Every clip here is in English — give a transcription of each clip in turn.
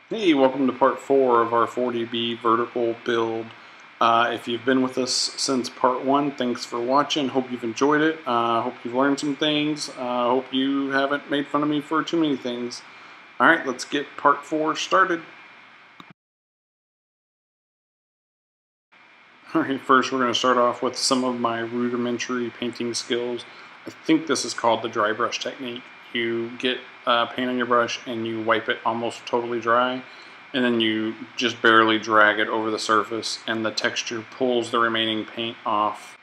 Hey, welcome to part 4 of our 40B vertical build. If you've been with us since part 1, thanks for watching. Hope you've enjoyed it. Hope you've learned some things. Hope you haven't made fun of me for too many things. Alright, let's get part 4 started. Alright, first we're going to start off with some of my rudimentary painting skills. I think this is called the dry brush technique. You get paint on your brush and you wipe it almost totally dry, and then you just barely drag it over the surface and the texture pulls the remaining paint off.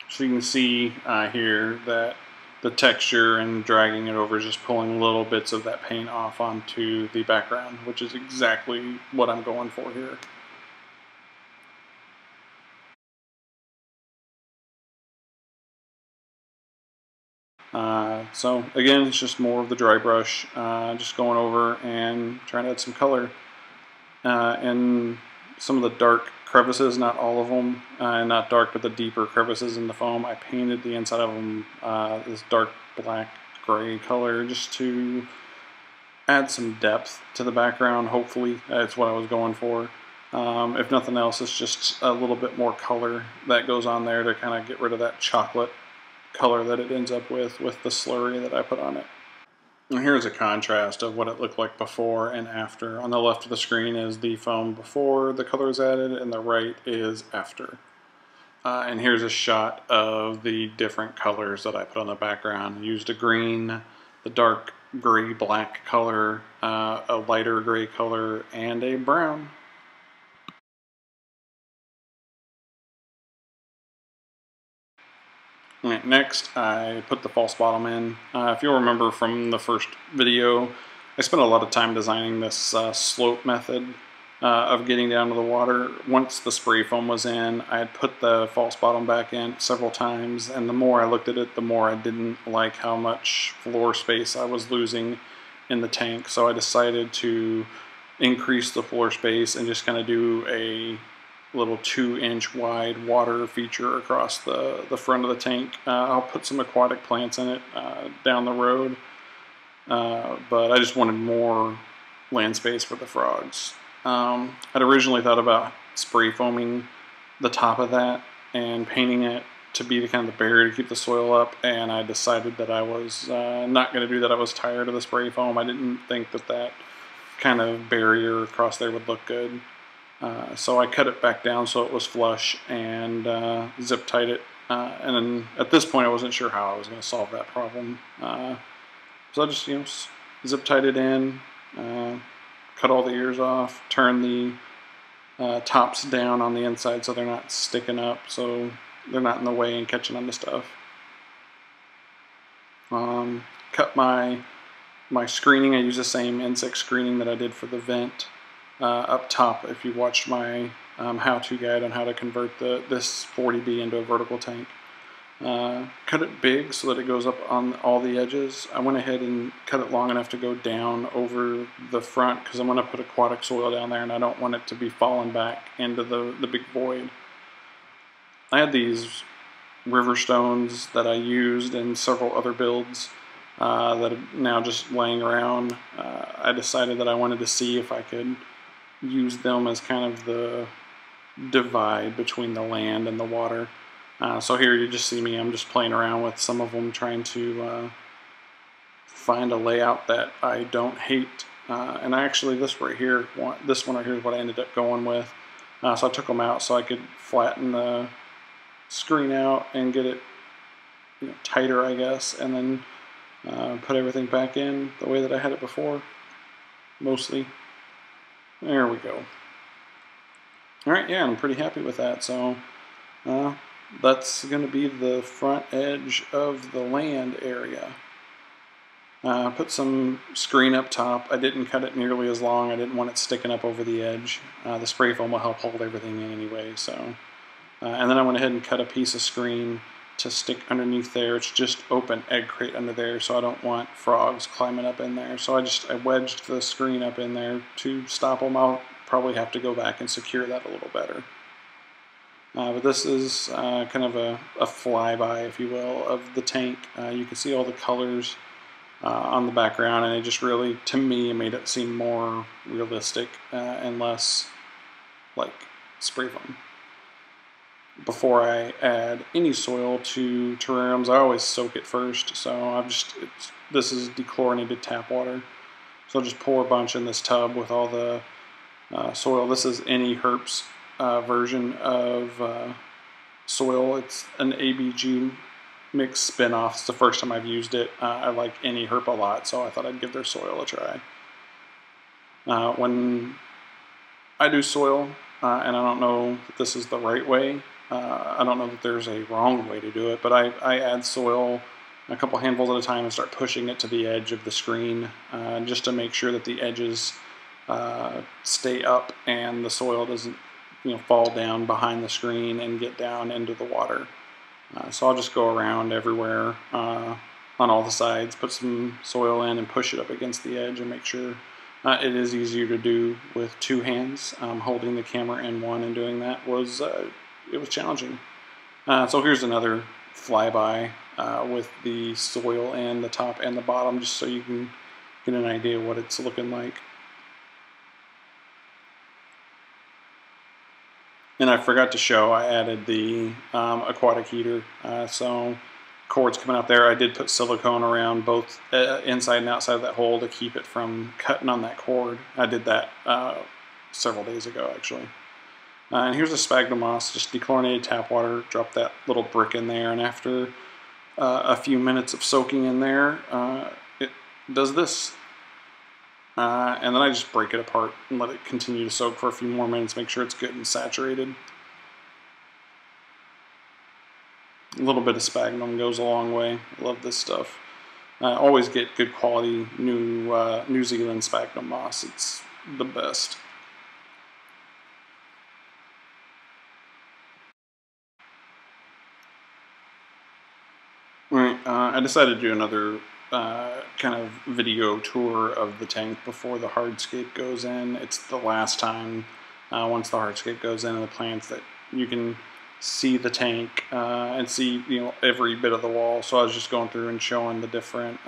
So you can see here that the texture and dragging it over is just pulling little bits of that paint off onto the background, which is exactly what I'm going for here. So again, it's just more of the dry brush, just going over and trying to add some color. And some of the dark crevices, not all of them, not dark, but the deeper crevices in the foam, I painted the inside of them this dark black gray color just to add some depth to the background. Hopefully that's what I was going for. If nothing else, it's just a little bit more color that goes on there to kind of get rid of that chocolate color that it ends up with the slurry that I put on it. And here's a contrast of what it looked like before and after. On the left of the screen is the foam before the color is added, and the right is after. And here's a shot of the different colors that I put on the background. I used a green, the dark gray black color, a lighter gray color, and a brown. Right, next, I put the false bottom in. If you'll remember from the first video, I spent a lot of time designing this slope method of getting down to the water. Once the spray foam was in, I had put the false bottom back in several times, and the more I looked at it, the more I didn't like how much floor space I was losing in the tank. So I decided to increase the floor space and just kind of do a little 2-inch wide water feature across the front of the tank. I'll put some aquatic plants in it down the road, but I just wanted more land space for the frogs. I'd originally thought about spray foaming the top of that and painting it to be the kind of the barrier to keep the soil up, and I decided that I was not going to do that. I was tired of the spray foam. I didn't think that that kind of barrier across there would look good. So I cut it back down so it was flush and zip tied it. And then at this point I wasn't sure how I was going to solve that problem. So I just zip tied it in, cut all the ears off, turn the tops down on the inside so they're not sticking up, so they're not in the way and catching on to stuff. Cut my screening. I use the same insect screening that I did for the vent. Up top, if you watched my how-to guide on how to convert this 40B into a vertical tank. Cut it big so that it goes up on all the edges. I went ahead and cut it long enough to go down over the front because I'm going to put aquatic soil down there and I don't want it to be falling back into the big void. I had these river stones that I used in several other builds that are now just laying around. I decided that I wanted to see if I could use them as kind of the divide between the land and the water. So here you just see me, I'm just playing around with some of them, trying to find a layout that I don't hate. And actually this one right here is what I ended up going with. So I took them out so I could flatten the screen out and get it tighter, I guess, and then put everything back in the way that I had it before, mostly. There we go. Alright, yeah, I'm pretty happy with that. So that's going to be the front edge of the land area. Put some screen up top. I didn't cut it nearly as long. I didn't want it sticking up over the edge. The spray foam will help hold everything in anyway. So, and then I went ahead and cut a piece of screen to stick underneath there. It's just open egg crate under there, so I don't want frogs climbing up in there. So I wedged the screen up in there to stop them. I'll probably have to go back and secure that a little better. But this is kind of a flyby, if you will, of the tank. You can see all the colors on the background, and it just really, to me, made it seem more realistic and less like spray foam. Before I add any soil to terrariums, I always soak it first. So this is dechlorinated tap water. So I'll just pour a bunch in this tub with all the soil. This is Any Herp's version of soil. It's an ABG mix spin-off. It's the first time I've used it. I like Any Herp a lot, so I thought I'd give their soil a try. When I do soil, and I don't know that this is the right way, I don't know that there's a wrong way to do it, but I add soil a couple handfuls at a time and start pushing it to the edge of the screen just to make sure that the edges stay up and the soil doesn't fall down behind the screen and get down into the water. So I'll just go around everywhere on all the sides, put some soil in and push it up against the edge and make sure it is easier to do with two hands. Holding the camera in one and doing that was challenging. So here's another flyby with the soil in the top and the bottom, just so you can get an idea what it's looking like. And I forgot to show, I added the aquatic heater. So cords coming out there, I did put silicone around both inside and outside of that hole to keep it from cutting on that cord. I did that several days ago, actually. And here's a sphagnum moss, just dechlorinated tap water. Drop that little brick in there, and after a few minutes of soaking in there, it does this. And then I just break it apart and let it continue to soak for a few more minutes, make sure it's good and saturated. A little bit of sphagnum goes a long way. I love this stuff. I always get good quality New Zealand sphagnum moss. It's the best. Alright, I decided to do another kind of video tour of the tank before the hardscape goes in. It's the last time, once the hardscape goes in and the plants, that you can see the tank and see every bit of the wall. So I was just going through and showing the different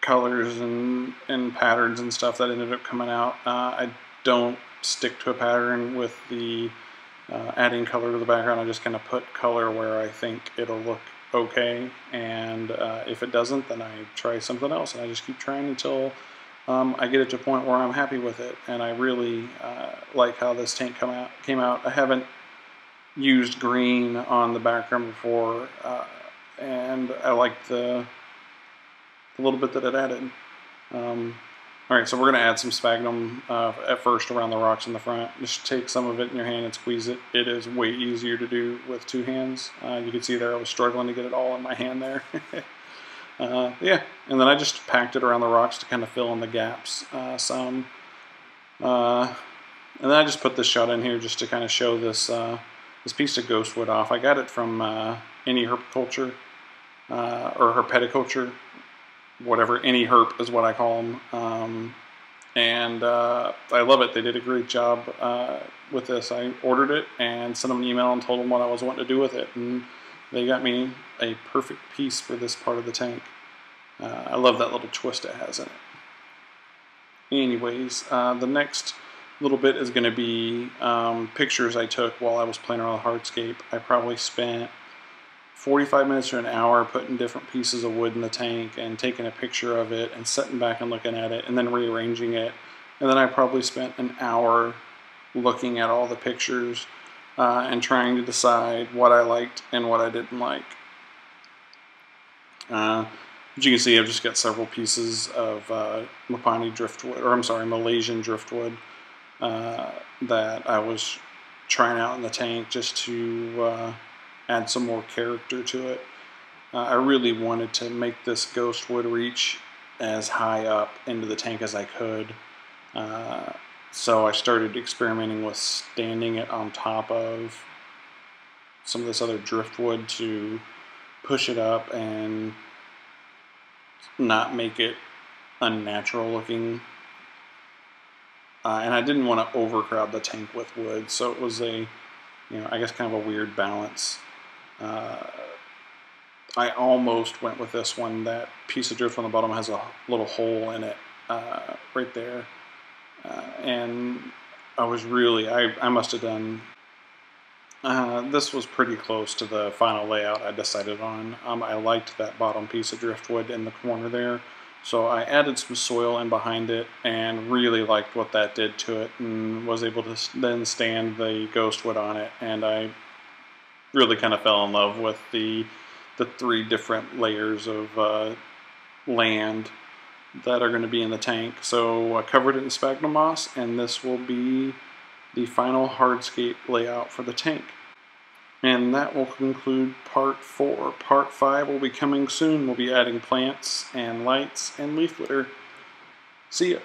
colors and patterns and stuff that ended up coming out. I don't stick to a pattern with the adding color to the background. I just kind of put color where I think it'll look okay, and if it doesn't, then I try something else, and I just keep trying until I get it to a point where I'm happy with it. And I really like how this tank came out. I haven't used green on the background before, and I like the little bit that it added. Alright, so we're going to add some sphagnum at first around the rocks in the front. Just take some of it in your hand and squeeze it. It is way easier to do with two hands. You can see there I was struggling to get it all in my hand there. Yeah, and then I just packed it around the rocks to kind of fill in the gaps some. And then I just put this shot in here just to kind of show this piece of ghostwood off. I got it from Any Herpiculture or Herpeticulture. Whatever, Any Herp is what I call them, and I love it. They did a great job with this. I ordered it and sent them an email and told them what I was wanting to do with it, and they got me a perfect piece for this part of the tank. I love that little twist it has in it. Anyways, the next little bit is going to be pictures I took while I was playing around with hardscape. I probably spent 45 minutes to an hour putting different pieces of wood in the tank and taking a picture of it and sitting back and looking at it and then rearranging it. And then I probably spent an hour looking at all the pictures and trying to decide what I liked and what I didn't like. As you can see, I've just got several pieces of Malaysian driftwood that I was trying out in the tank just to add some more character to it. I really wanted to make this ghost wood reach as high up into the tank as I could. So I started experimenting with standing it on top of some of this other driftwood to push it up and not make it unnatural looking. And I didn't want to overcrowd the tank with wood, so it was I guess kind of a weird balance. I almost went with this one. That piece of drift on the bottom has a little hole in it right there. And I was really, I must have done, this was pretty close to the final layout I decided on. I liked that bottom piece of driftwood in the corner there. So I added some soil in behind it and really liked what that did to it, and was able to then stand the ghost wood on it. And I really kind of fell in love with the 3 different layers of land that are going to be in the tank. So I covered it in sphagnum moss, and this will be the final hardscape layout for the tank. And that will conclude part 4. Part 5 will be coming soon. We'll be adding plants and lights and leaf litter. See ya.